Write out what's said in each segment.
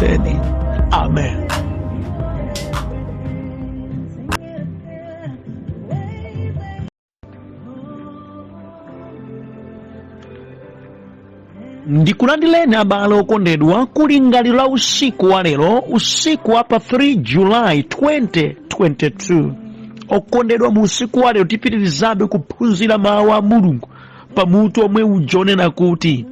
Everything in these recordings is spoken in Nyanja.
akudalitseni. Amen. Ndikulandileni abale okondedwa ku lingaliro la usiku wa lero, usiku wa pa 3 July 2022. Okondedwa, mu usiku wa lero tipitirizabe kuphunzira mawu a Mulungu pamutu omwe ujonena kuti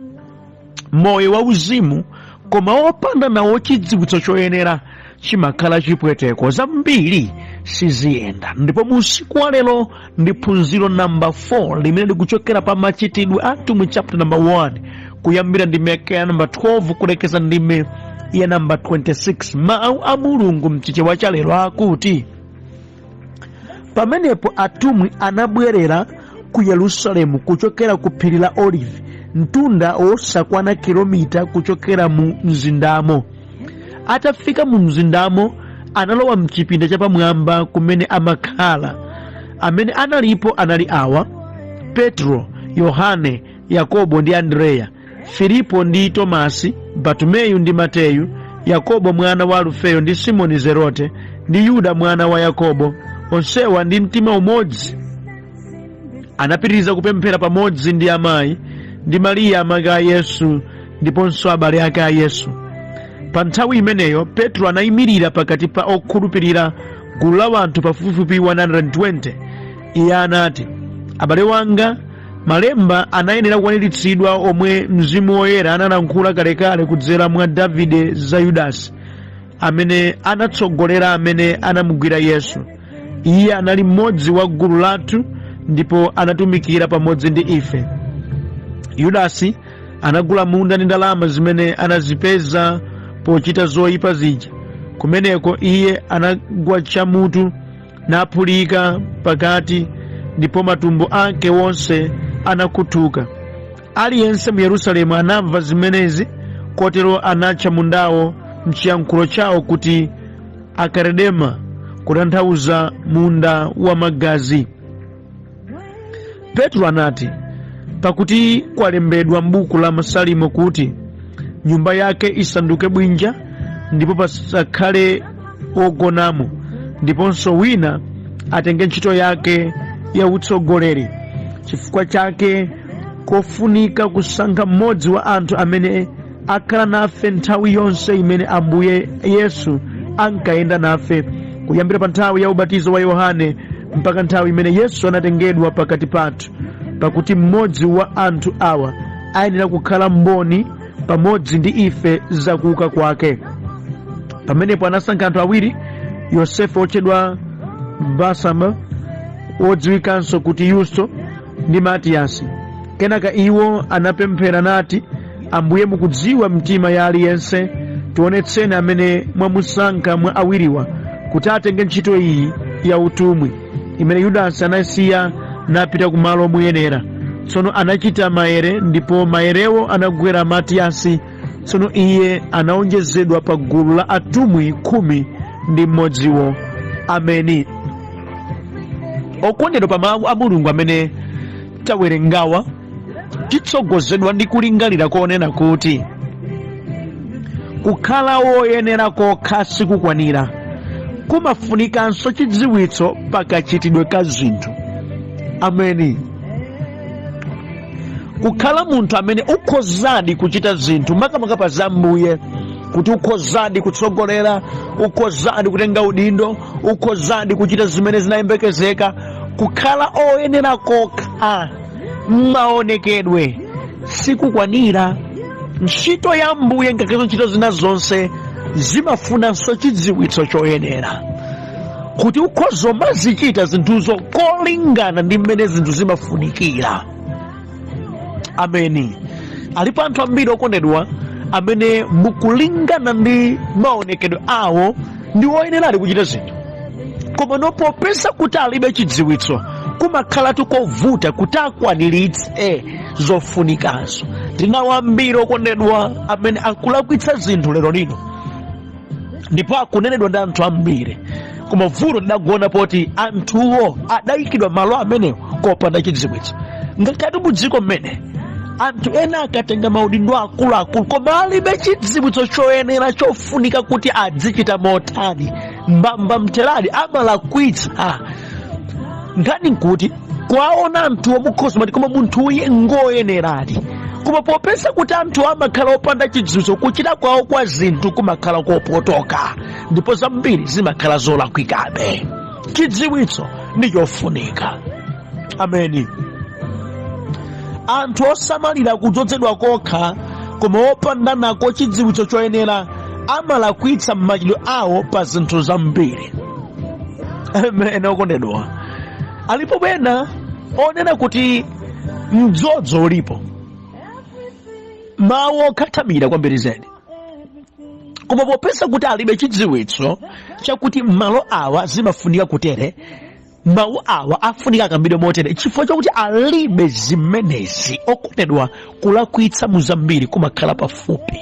moyo wa uzimu koma opanda nawo chidziwitso choyenera chimakhala chipweteko, zambiri siziyenda. Ndipo mu usiku wa lero ndi phunziro namba 4 limene likuchokera pa machitidwe a atumwi chapter number 1 kuyambira ndime ya namba 12 kulekeza ndime ya namba 26. Mawu a Mulungu mchichewa cha lero akuti, pamenepo atumwi anabwerera ku Yerusalemu kuchokera ku phiri la Olivi, mtunda osakwana kilomita kuchokera mu mzindamo. Atafika mu mzindamo analowa mchipinda chapamwamba kumene amakhala. Amene analipo anali awa: Petro, Yohane, Yakobo ndi Andreya, Filipo ndi Tomasi, Bartumeyu ndi Mateyu, Yakobo mwana wa Alufeyo ndi Simoni Zerote ndi Yuda mwana wa Yakobo, onsewa ndi mtima umodzi anapitiriza kupemphera pamodzi ndi amayi ndi Mariya amayi a Yesu ndiponso abale ake a Yesu. Pa nthawi imeneyo Petro anayimirira pakati pa okhulupirira, gulu la wanthu pafupifupi 120. Iye anati, abale wanga, malemba anayenera kukwaniritsidwa omwe Mzimu Woyera analankhula kalekale kudzera mwa Davide za Yudasi, amene anatsogolera amene anamugwira Yesu. Iye anali mmodzi wa gulu lathu ndipo anatumikira pamodzi ndi ife. Yudasi anagula munda ndi ndalama zimene anazipeza pochita zoyipa zija. Kumeneko iye anagwa chamutu naphulika pakati, ndipo matumbo ake wonse anakhutuka. Aliyense mu Yerusalemu anamva zimenezi, kotero anatcha mundawo mchiyankhulo chawo kuti Akaredema, kutanthauza munda wa magazi. Petro anati, pakuti kwalembedwa m'buku la Masalimo kuti nyumba yake isanduke bwinja ndipo pasakhale wogonamo, ndiponso wina atenge ntchito yake ya utsogoleri. Chifukwa chake kofunika kusankha mmodzi wa anthu amene akhala nafe nthawi yonse imene Ambuye Yesu ankayenda nafe, kuyambira pa nthawi ya ubatizo wa Yohane mpaka nthawi imene Yesu anatengedwa pakati pathu, pakuti mmodzi wa anthu awa ayenera kukhala mboni pamodzi ndi ife zakuuka kwake. Pamenepo anasankha anthu awiri, Yosefe otchedwa Basama, wodziwikanso kuti Yusto, ndi Matiyasi. Kenaka iwo anapemphera nati, Ambuye mukudziwa mtima ya aliyense, tionetseni amene mwamusankha mwa awiriwa kuti atenge ntchito iyi ya utumwi imene Yudasi anasiya napita kumalo omuyenera. Tsono anachita maere, ndipo maerewo anagwera Matiyasi. Tsono iye anaonjezedwa pa gulu la atumwi 11. Ameni. Okondedwa, pa mawu a Mulungu amene tawerengawa titsogozedwa ndi kulingalira konena kuti kukhala woyenera kokha sikukwanira, kumafunikanso chidziwitso pakachitidwe ka zinthu. Ameni. Kukhala munthu amene ukhozadi kuchita zinthu makamaka pa za Ambuye, kuti ukhozadi kutsogolera, ukhozadi kutenga udindo, ukhozadi kuchita zimene zinayembekezeka, kukhala oyenera kokha maonekedwe sikukwanira. Ntchito ya Ambuye ngakhale ntchito zina zonse zimafunanso chidziwitso choyenera, kuti ukhozo mazichita zinthuzo kolingana ndi mmene zinthu zimafunikira. Ameni. Alipo anthu ambiri okondedwa amene mukulingana ndi maonekedwe awo ndi oyenera kuchita zinthu, koma nopopeza kuti alibe chidziwitso kumakhala tukovuta kuti akwaniritse zofunikazo. Tinawo ambiri okondedwa amene akulakwitsa zinthu lero lino, ndipo akunenedwa ndi anthu ambiri, koma vuto lidagona poti anthuwo adayikidwa malo amenewo kopanda chidziwitso. Ngakhale mu dziko mmene anthu ena akatenga maudindo akuluakulu koma alibe chidziwitso choyenera chofunika kuti adzichita motani, mbamba mterali amalakwitsa. Nkhani nkuti kwaona anthu omukhoza mati koma munthu uye ngoyenerali, koma popeza kuti anthu amakhala opanda chidziwitso kuchita kwawo kwa zinthu kumakhala kopotoka, ndipo zambiri zimakhala zolakwikabe. Chidziwitso ndi chofunika. Ameni. Anthu osamalira kudzozedwa kokha koma opanda nako chidziwitso choyenera amalakwitsa m'machitidwe awo pa zinthu zambiri. Ameni okondedwa. Alipo bena onena kuti mdzodzo ulipo, mawu okhathamira kwambiri zedi, koma popeza kuti alibe chidziwitso chakuti malo awa zimafunika kutere, mawu awa afunika akambidwe motere, chifukwa chakuti alibe zimenezi, okondedwa, kulakwitsa muzambiri kumakhala pafupi.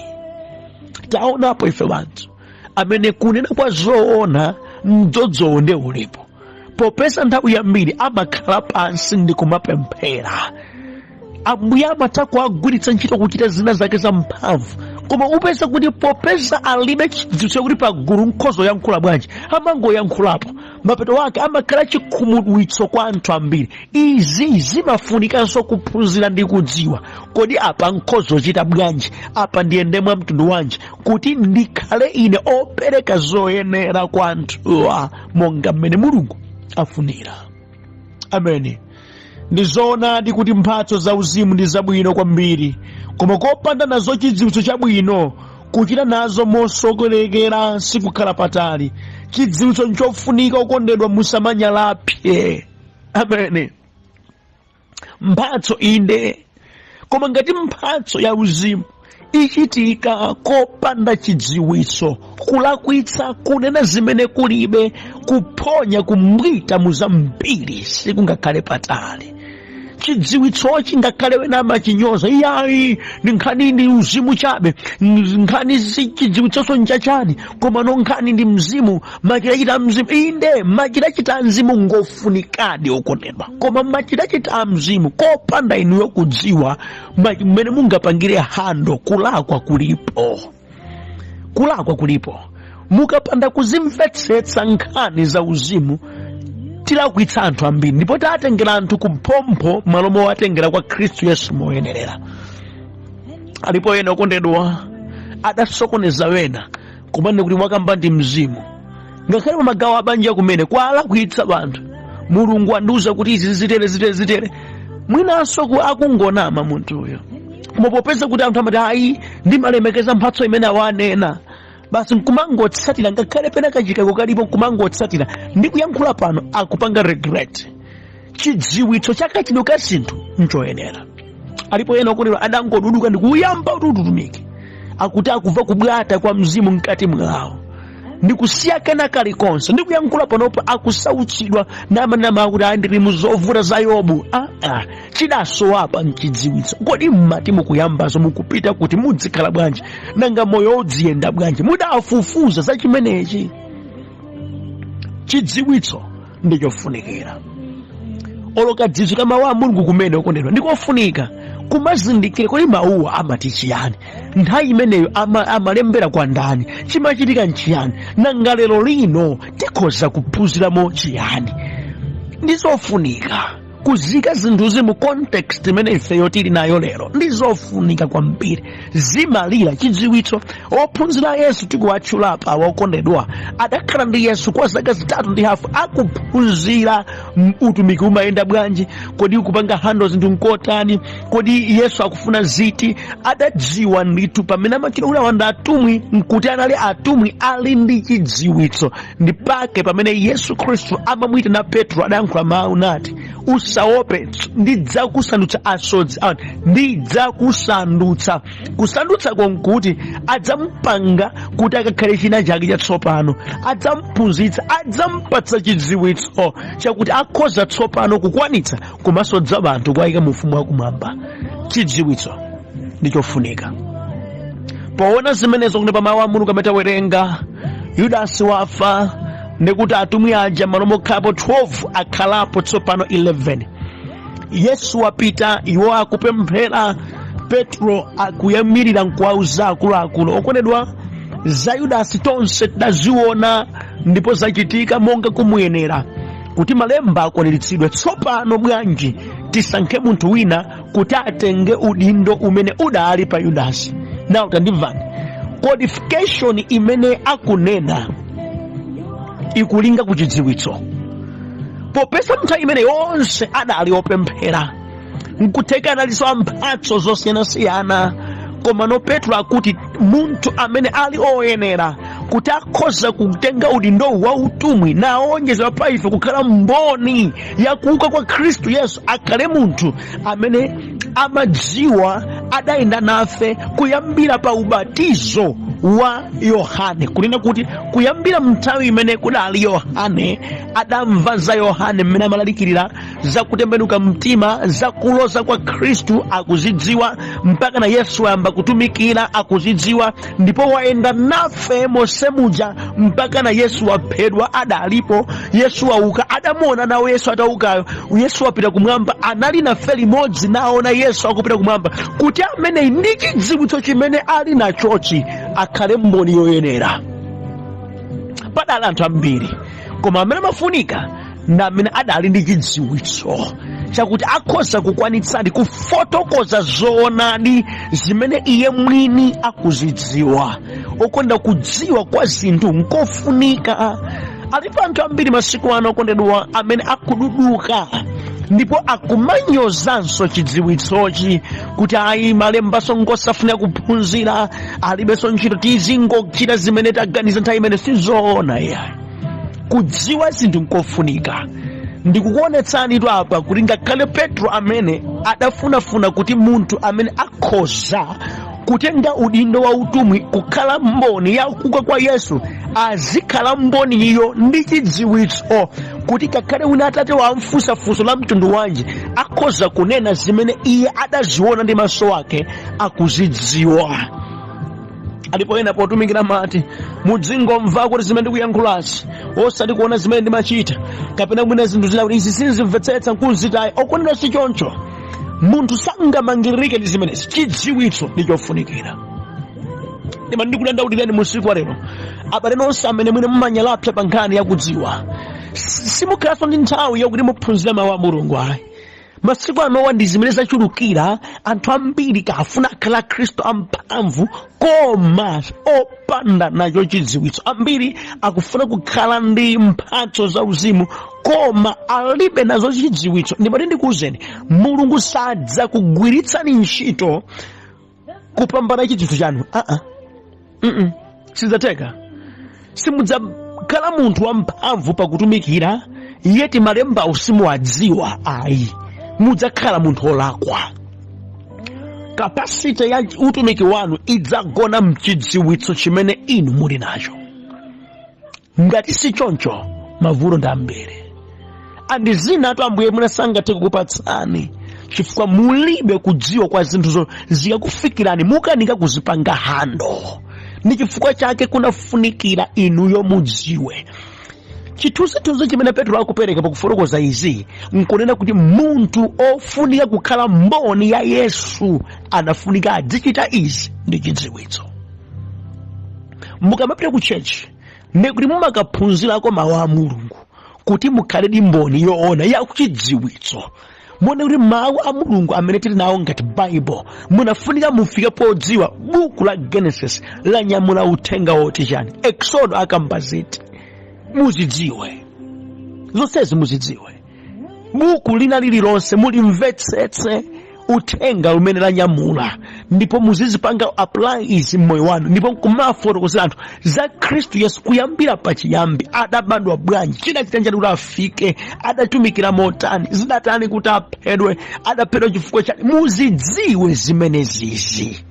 Taonapo ife banthu amene kunena kwa zoona mdzodzowo nde ulipo, popeza nthawi yambiri amakhala pansi ndi kumapemphera. Ambuye amatha kuagwiritsa ntchito kuchita zina zake za mphamvu, koma upeza kuti popeza alibe chidziwitso kuti pagulu nkhozo yankhula bwanji, amangoyankhulapo, mapeto wake amakhala chikhumudwitso kwa anthu ambiri. Izi zimafunikanso kuphunzira ndi kudziwa, kodi apa nkhozo chita bwanji, apa ndiyende mwa mtundu wanji, kuti ndikhale ine opereka zoyenera kwa anthuwa monga mmene Mulungu afunira. Ameni. Ndizoonadi kuti mphatso zauzimu ndi zabwino kwambiri, koma kopanda nazo chidziwitso chabwino kuchita nazo mosokonekera sikukhala patali. Chidziwitso nchofunika okondedwa, musamanyalapye. Ameni. Mphatso inde, koma ngati mphatso ya uzimu ichitika kopanda chidziwitso, kulakwitsa, kunena zimene kulibe, kuphonya kumwita muzambiri sikungakhale patali. Chidziwitsochi ngakhale wena amachinyoza, iyayi ndi nkhani ndi uzimu chabe, nkhani si chidziwitsoso nchachani, koma no nkhani ndi mzimu, machitachita mzimu. Inde machitachita mzimu ngofunikadi okondedwa, koma machitachita mzimu kopanda inuyo kudziwa mmene mungapangire hando, kulakwa kulipo. Kulakwa kulipo. Mukapanda kuzimvetsetsa nkhani za uzimu, tilakwitsa anthu ambiri, ndipo tatengera anthu kumphompho malo mowatengera kwa Khristu Yesu moyenerera. Alipo ena okondedwa adasokoneza wena kumene kuti mwakamba ndi mzimu, ngakhale magawo abanja kumene kwalakwitsa banthu. Mulungu andiuza kuti izi zitere, mwinanso akungonama munthu uyo, koma popeza kuti anthu amati ayi ndimalemekeza mphatso imene awanena, basi nkumangotsatira, ngakhale pena kachikako kalipo nkumangotsatira ndi kuyankhula pano akupanga regret. Chidziwitso chakachidwe ka zinthu nchoyenera. Alipo ena okondedwa adangoduduka ndi kuyamba ututumiki, akuti akuva kubwata kwa mzimu mkati mwawo, ndi kusiya kena kalikonse, ndi kuyankhula panopo akusautsidwa namanama akuti andiri muzovuta za Yobu. Chidasowapa mchidziwitso. Kodi mmati mukuyambazo mukupita kuti mudzikhala bwanji, nanga moyo udziyenda bwanji, mudafufuza za chimenechi. Chidziwitso ndi chofunikira. Olokadziwitso kama wa Mulungu kumene okondedwa ndikofunika, kumazindikire kodi mawuwa amati chiyani, nthawi imeneyo amalembera kwa ndani, chimachitika nchiyani, nanga lero lino tikhoza kuphunziramo chiyani. Ndizofunika kuzika zinthuzi mu context imene ifeyo tili nayo lero, ndizofunika kwambiri. Zimalira chidziwitso. Ophunzira Yesu tikuwatchulapa okondedwa adakhala ndi Yesu kwa zaka 3.5 akuphunzira utumiki umayenda bwanji, kodi kupanga hando zinthu nkotani, kodi Yesu akufuna ziti. Adadziwa nditu pamene amakira ula wanda atumwi nkuti anali atumwi ali ndi chidziwitso. Ndipake pamene Yesu Khristu amamwita na Petro adayankhula mawu nati, usaope, ndidzakusandutsa asodzi anu, ndidzakusandutsa. Kusandutsa konkuti adzampanga kuti akakhale china chake chatsopano, adzamuphunzitsa, adzampatsa chidziwitso chakuti akhoza tsopano kukwanitsa kumasodza banthu kwayika mu ufumu wakumwamba. Chidziwitso ndichofunika. Poona zimenezo kuti pamawu a Mulungu amatawerenga, Yudasi wafa, ndikuti atumwi aja malo mokhapo 12 akhalapo tsopano 11. Yesu wapita, iwo akupemphera, Petro akuyamirira nkuwauza akuluakulu. Okondedwa, za Yudasi tonse tidaziona ndipo zachitika monga kumuyenera kuti malemba akwaniritsidwe. Tsopano bwanji tisankhe munthu wina kuti atenge udindo umene udali pa Yudasi. Now tandimvani, codification imene akunena ikulinga kuchidziwitso. Popeza nthawi imene yonse adali opemphera, nkutheka analiso mphatso zosiyanasiyana, koma no Petro akuti munthu amene ali oyenera kuti akhoza kutenga udindo wa utumwi naonjezera pa ife kukhala mboni ya kuuka kwa Khristu Yesu, akhale munthu amene amadziwa adayenda nafe kuyambira pa ubatizo wa Yohane. Kunena kuti kuyambira mnthawi imene kudali Yohane, adamva za Yohane mmene amalalikirira za kutembenuka mtima, za kuloza kwa Khristu akuzidziwa, mpaka na Yesu ayamba kutumikira akuzidziwa, ndipo waenda nafe mosemuja mpaka na Yesu waphedwa adalipo, Yesu wauka, adamuona nawo Yesu ataukayo, Yesu wapita kumwamba, anali nafe limodzi naona Yesu akupita kumwamba, kuti amene ndi chidziwitso chimene ali nachochi akhale mboni yoyenera. Padali anthu ambiri, koma amene mafunika ndi amene adali ndi chidziwitso chakuti akhoza kukwanitsadi kufotokoza zoonadi zimene iye mwini akuzidziwa. Okonda kudziwa kwa zinthu nkofunika. Alipo anthu ambiri masiku ano, okondedwa, amene akududuka ndipo akumanyozanso chidziwitsochi kuti ayi malembaso ngosafuna kuphunzira, alibenso ntchito, tizingochita zimene taganiza nthawi imene sizoona. Ya kudziwa zinthu nkofunika. Ndikukuonetsani tu apa kuti ngakhale Petro amene adafunafuna kuti munthu amene akhoza kutenga udindo wa utumwi kukhala mboni ya kuuka kwa Yesu, azikhala mboni iyo ndi chidziwitso kuti ngakhale wina atate wamfunsa funso la mtundu wanji, akhoza kunena zimene iye adaziona ndi maso ake akuzidziwa. Alipo ena potumikira mati muzingomva kuti zimene ndikuyankhulazi, osati kuona zimene ndimachita, kapena mwina zinthu zina kuti izi sizimvetsetsa nkuzitayi. Okondedwa, si choncho. Munthu sangamangirike ndi zimene, chidziwitso ndi chofunikira. Ndima ndikudandaulireni musiku wa lero, abale nonse amene mwine mumanyalapsa pa nkhani yakudziwa, simukhalanso ndi nthawi yakuti muphunzire mawu a Mulungu. Ayi, masiku anowa ndi zimene zachulukira. Anthu ambiri kafuna akhala Khristu amphamvu koma opanda nacho chidziwitso. Ambiri akufuna kukhala ndi mphatso za uzimu koma alibe nazo chidziwitso. Ndimati ndikuwuzeni, Mulungu sadza kugwiritsani ntchito kupambana chidziwitso chanu. Sidzateka. Simudzakhala munthu wamphamvu pakutumikira yeti malemba usimuwadziwa. Ayi, mudzakhala munthu olakwa. Kapasite ya utumiki wanu idzagona mchidziwitso chimene inu muli nacho. Ngati si choncho, mavuto ndi ambiri. Andi zina atu Ambuye munasangathe kukupatsani chifukwa mulibe kudziwa kwa zinthuzo zikakufikirani mukanika kuzipanga hando. Ndi chifukwa chake kunafunikira inuyo mudziwe. Chithunzithunzi chimene Petro akupereka pakufotokoza izi nkunena kuti munthu ofunika kukhala mboni ya Yesu anafunika adzichita izi ndi chidziwitso. Mukamapita ku chechi ndikuti mumakaphunzirako mawu a Mulungu kuti mukhale ndi mboni yoona ya kuchidziwitso. Mone kuti mawu a Mulungu amene tili nawo ngati Bible munafunika mufike podziwa buku la Genesis lanyamula uthenga woti chani, Exodo akambaziti. Muzidziwe zonsezi, muzidziwe buku lina lililonse mulimvetsetse uthenga umene lanyamula, ndipo muzizipanga apply izi mmoyo wanu, ndipo kumafotokozera anthu za Khristu Yesu kuyambira pachiyambi. Adabadwa bwanji, chidachita njani kuti afike, adatumikira motani, zidatani kuti aphedwe, adaphedwa chifukwa chani. Muzidziwe zimenezizi.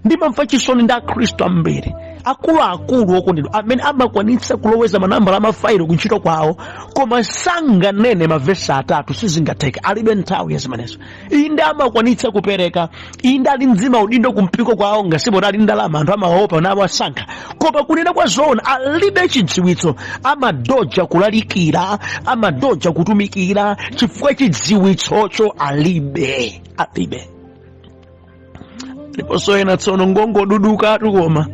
Ndimamva chisoni ndi Akhristu ambiri akuluakulu okondedwa amene amakwanitsa kuloweza manambala amafailo kuntchito kwawo koma sanganene mavesi atatu, sizingatheka. Alibe nthawi ya zimenezo. Inde amakwanitsa kupereka, inde ali mzima udindo kumpiko kwawo ngasipo ali ndalama, anthu amaopa nawo asankha, koma kunena kwa zoona alibe chidziwitso. Amadoja kulalikira, amadoja kutumikira chifukwa chidziwitsocho alibe. ndiponso ena tsono ngongoduduka koma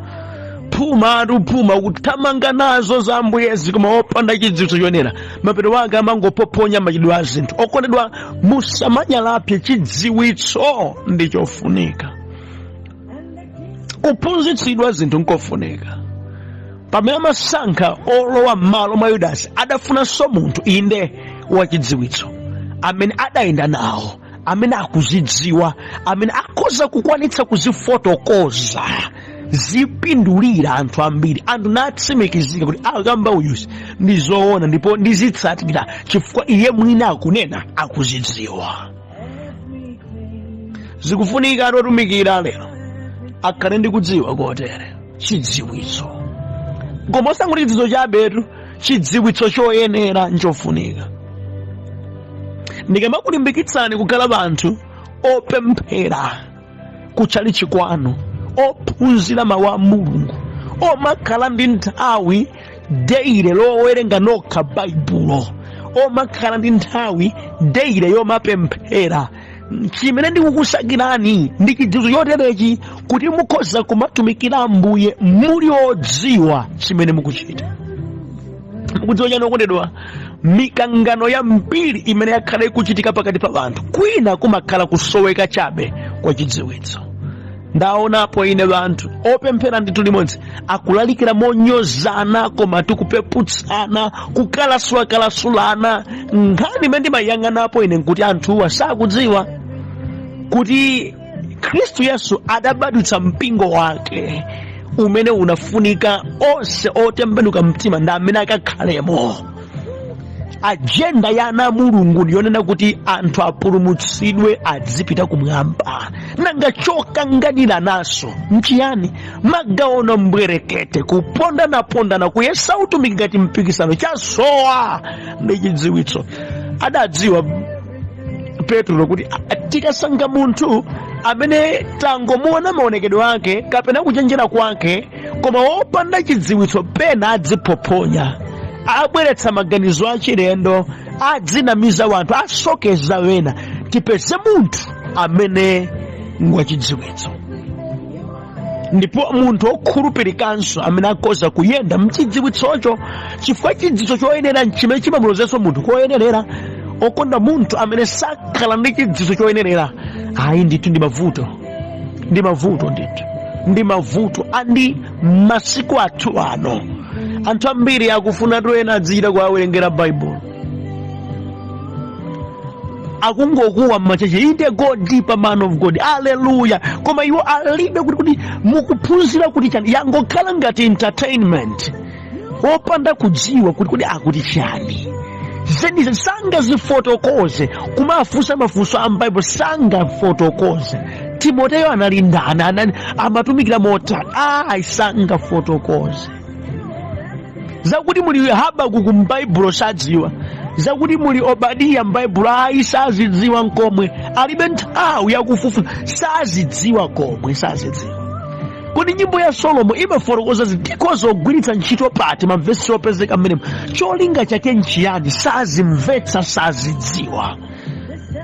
phuma kuthamanga nazo za Ambuyezi koma opanda chidziwitso choyenera, mapeto wake amangopoponya machidwe a zinthu. Okondedwa, musamanyalapye chidziwitso ndi chofunika. Kuphunzitsidwa zinthu nkofunika. Pamene amasankha olowa m'malo mwa Yudasi adafunanso munthu inde wachidziwitso, amene adayenda nawo, amene akuzidziwa, amene akhoza kukwanitsa kuzifotokoza, zipindulira anthu ambiri, anthu natsimikizika kuti akamba uyusi ndi zoona ndipo ndizitsatira chifukwa iye mwina akunena akuzidziwa. Zikufunika atotumikira lero akhale ndi kudziwa kotere chidziwitso, koma osangoti chidziwitso chabetu, chidziwitso choyenera nchofunika. Ndikamakulimbikitsani kukhala banthu opemphera kutchalichi kwanu, ophunzira mawu a Mulungu, omakhala ndi nthawi deire lowerenga nokha baibulo, omakhala ndi nthawi deire yomapemphera. Chimene ndikukusakirani ndi chidziwitso choterechi kuti mukhoza kumatumikira Ambuye muli odziwa chimene mukuchita. Mukudziwa chani okondedwa? Mikangano ya mbiri imene yakhala ikuchitika pakati pa anthu kwina kumakhala kusoweka chabe kwa chidziwitso. Ndaonapo ine banthu opemphera ndithu limodzi akulalikira monyozana koma tikupeputsana, kukalasulasulana. Nkhani imene ndimayang'anapo ine nkuti anthuwa sakudziwa kuti Khristu Yesu adabadwitsa mpingo wake umene unafunika onse otembenuka mtima ndi amene akakhalemo. Ajenda ya ana Mulungu ndiyonena kuti anthu apulumutsidwe adzipita kumwamba. Nanga chokanganira naso nchiyani? Magaono mbwerekete, kupondana kuyesa utumiki ngati mpikisano, chasowa ndi chidziwitso. Adadziwa Petro kuti tikasankha munthu amene tangomuona maonekedwe ake kapena kuchenjera kwake koma wopanda chidziwitso pena adziphoponya, abweretsa maganizo achilendo, adzinamiza wanthu, asokeza wena. Tipeze munthu amene ngwachidziwitso, ndipo munthu okhulupirikanso amene akhoza kuyenda mchidziwitsocho, chifukwa chidziwitso choyenera nchimene chimamulozenso munthu koyenerera. Okonda munthu amene sakhala ndi chidziwitso choyenerera, ayi ndithu ndi mavuto andi masiku athu ano. Anthu ambiri akufuna ena adzira kuwawerengera Bible, akungokuwa mmacheche, inde go deeper man of God, haleluya, koma iwo alibe kuti mukuphunzira kuti chani, yangokhala ngati entertainment, opanda kudziwa kuti akuti chani. Zenize sanga zifotokoze kumafunsa mafunso a Bible, sanga fotokoze. Timoteyo analindana amatumikira motani, sanga fotokoze. Zakuti muli Habakuku m'Baibulo sadziwa, zakuti muli Obadiya m'Baibulo sazidziwa nkomwe, alibe nthawi yakufufuza, sazidziwa komwe, sazidziwa. Kodi nyimbo ya Solomo imafotokoza zintikoza ogwiritsa ntchito pati mavesi opezeka mmenemu, cholinga chake nchiyani? Sazimvetsa, sazidziwa.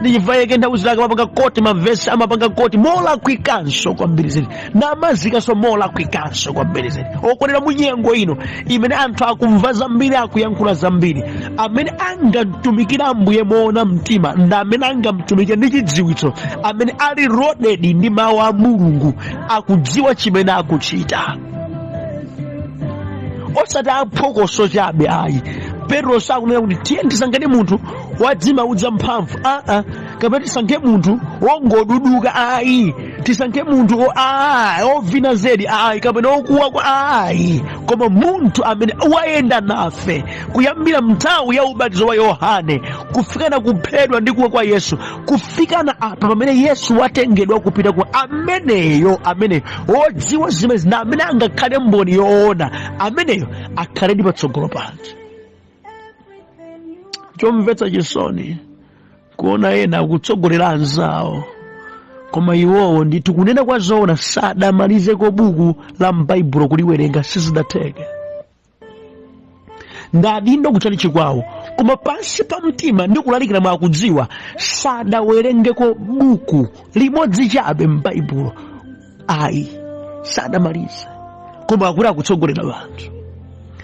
Ndichivayeke nthawi zake amapanga koti mavesi, amapanga koti molakwikanso kwambiri zedi, namazikaso molakwikanso kwambiri zedi. Okondera munyengo ino imene anthu akumva zambiri, akuyankhula zambiri, amene angatumikira Ambuye moona mtima ndi amene angamtumikira ndi chidziwitso, amene ali loaded ndi mawu a Mulungu, akudziwa chimene akuchita, osati aphokoso chabe. Ayi, Petro sakunena kuti tiye tisankhe munthu wadzimaudza mphamvu, kapena tisankhe munthu wongoduduka, ayi, tisankhe munthu ovina zedi, ayi, kapena okuwa kwa, ayi, koma munthu amene wayenda nafe kuyambira mnthawi ya ubatizo wa Yohane kufikana kuphedwa ndi kuwa kwa Yesu, kufikana apa pamene Yesu watengedwa kupita kwa, ameneyo wodziwa zimene na amene angakhale mboni yoona, ameneyo akhale ndi patsogolo pake. Chomvetsa chisoni kuona ena akutsogolera anzawo, koma iwowo ndithu kunena kwa zoona sadamalizeko buku la m'Baibulo kuliwerenga, sizidatheke. Ndadindo kuchalichi kwawo, koma pansi pa mtima ndi kulalikira mwakudziwa sadawerengeko buku limodzi chabe m'Baibulo. ayi sadamalize koma akula kutsogolera wanthu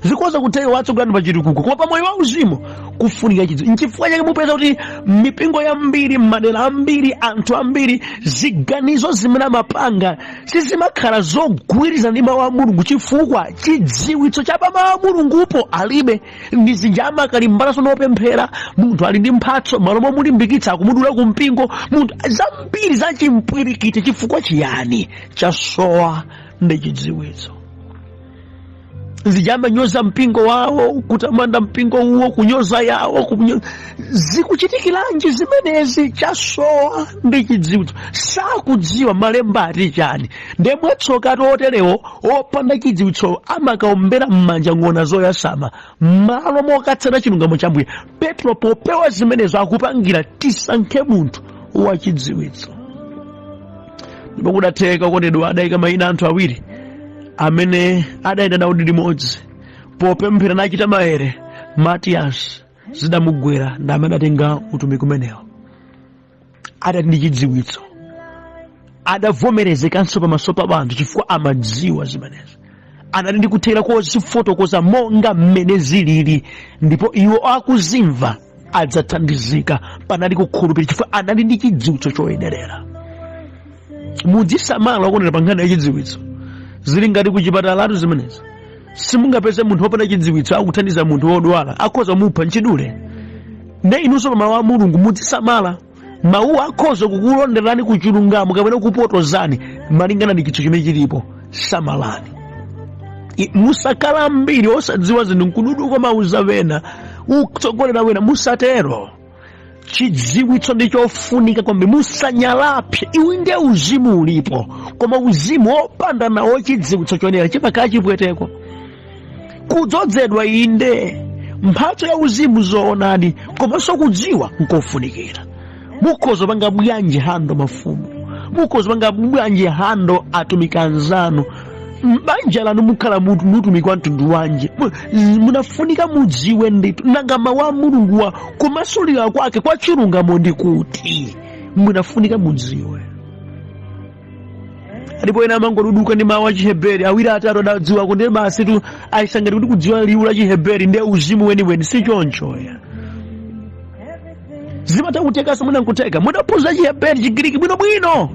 zikoza kutero watsogolera pachitukuko koma pamoyo wa uzimu kufunika chidziwitso. Nchifukwa chake mupeza kuti mipingo yambiri m'madera ambiri anthu ambiri ziganizo zimene amapanga sizimakhala zogwirizana ndi mawu a Mulungu chifukwa chidziwitso cha mawu a Mulungupo alibe. Ndi zija amakalimbanaso nopemphera munthu ali ndi mphatso malo momwe mulimbikitsa akumudula ku mpingo munthu zambiri zachimpwirikiti chifukwa chiyani chasowa ndi chidziwitso. Zijamba nyoza mpingo wawo kutamanda mpingo uwo kunyoza yawo zikuchitikiranji zimenezi chasowa ndi chidziwitso. Sakudziwa malemba ati chani ndemwe tsoka toterewo opanda chidziwitso amakaombera m'manja ng'ona zoyasama malo mokatsana chilungamo cha Mbuye. Petro popewa zimenezo akupangira tisankhe munthu wa chidziwitso. Ndipo kudatheka kondedwa adayika mayina anthu awiri amene adayenda nawo limodzi popemphera nachita maere. Matiyasi zidamugwera ndi amene atenga utumiki umenewo. Adati ndi chidziwitso adavomerezekanso pamaso pa anthu chifukwa amadziwa zimenezi. Anali ndi kuthera kozifotokoza monga mmene zilili ndipo iwo akuzimva adzathandizika. Panali kukhulupirira chifukwa anali ndi chidziwitso choyenerera. Mudzisamala kuonera pa nkhani ya chidziwitso. Zili ngati kuchipatalatu zimenezi simungapeze munthu wopanda chidziwitso akuthandiza munthu wodwala akhoza mupha nchidule. Ne inunso pa mawu a Mulungu mudzisamala. Mawu akhoza kukulonderani ku chilungamo kapena kupotozani malingana ndi chinthu chimene chilipo. Samalani. Musakhala mbiri osadziwa zinthu nkududuka mauza wena utsogolera wena. Musatero. Chidziwitso ndi chofunika kwambiri. Musanyalapye. Iwe ndiye uzimu ulipo koma uzimu opanda nawo chidziwitso choyenera chipakhala chipweteko. Kudzozedwa inde mphatso ya uzimu zoonadi komanso kudziwa nkofunikira. Mukhoza panga bwanji hando mafumu. Mukhoza panga bwanji hando atumiki anzanu. M'banja lanu mukhala mutumiki wa mtundu wanji. Munafunika mudziwe nditu nanga mawu a Mulunguwa kumasulira kwake kwa chilungamo ndi kuti munafunika mudziwe. Ndipo ena amangoduduka ndi mawu a Chiheberi awiri atatu adadziwa kuti basi tu ayisangati kuti kudziwa liwu la Chiheberi ndiye uzimu weniweni. Si choncho ya zimatakutekaso munankuteka mudaphunzira Chiheberi Chigiriki bwinobwino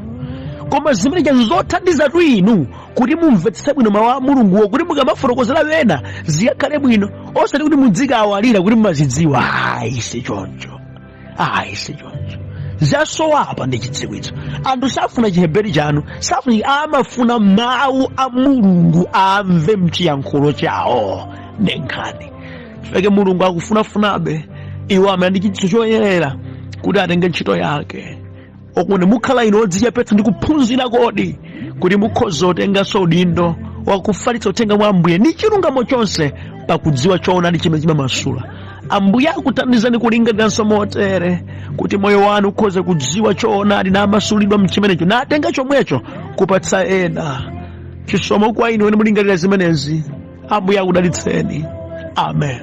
koma zimene zothandiza tu inu kuti mumvetsetse bwino mawu a Mulunguwo kuti mukamafotokozera wena ziyakhale bwino osati kuti mudzikawalira kuti mumazidziwa. Ayi si choncho. Zasowa apa ndi chidziwitso. Anthu safuna Chiheberi chanu safuna amafuna mawu a Mulungu amve mchiyankhulo chawo nenkhani. Chifukwa Mulungu akufunafunabe iwo amene ndi chidziwitso choyenera kuti atenge ntchito yake. Okune mukhala ino odzichepetsa ndi kuphunzira kodi kuti mukhoza kutenganso udindo wakufalitsa uthenga wa Ambuye ndi chilungamo chonse pakudziwa choonadi chimene chimamasula. Ambuye akuthandizani kulingaliranso motere kuti moyo wanu ukhoze kudziwa choonadi na amasulidwa mchimenecho na atenga chomwecho kupatsa ena. Chisomo kwa inu ene mulingalira zimenezi. Ambuye akudalitseni. Amen.